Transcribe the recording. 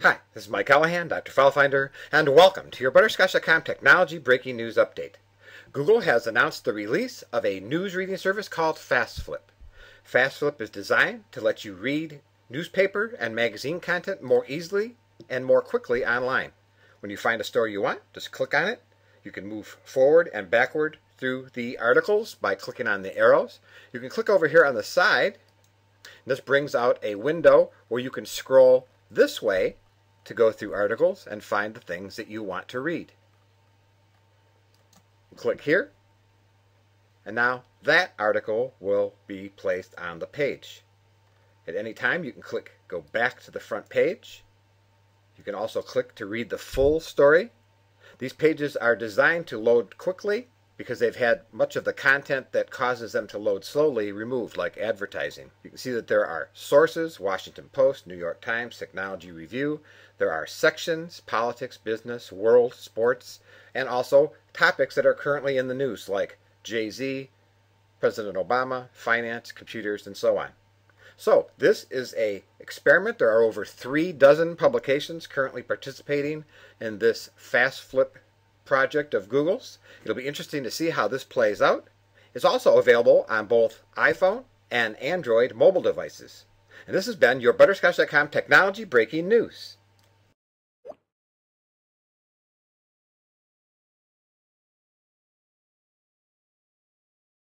Hi, this is Mike Callahan, Dr. FileFinder, and welcome to your Butterscotch.com Technology Breaking News Update. Google has announced the release of a news reading service called FastFlip. FastFlip is designed to let you read newspaper and magazine content more easily and more quickly online. When you find a story you want, just click on it. You can move forward and backward through the articles by clicking on the arrows. You can click over here on the side. This brings out a window where you can scroll this way to go through articles and find the things that you want to read. Click here, and now that article will be placed on the page. At any time you can click go back to the front page. You can also click to read the full story. These pages are designed to load quickly because they've had much of the content that causes them to load slowly removed, like advertising. You can see that there are sources: Washington Post, New York Times, Technology Review. There are sections: politics, business, world, sports, and also topics that are currently in the news, like Jay-Z, President Obama, finance, computers, and so on. So this is an experiment. There are over 3 dozen publications currently participating in this FastFlip project of Google's. It'll be interesting to see how this plays out. It's also available on both iPhone and Android mobile devices. And this has been your Butterscotch.com Technology Breaking News.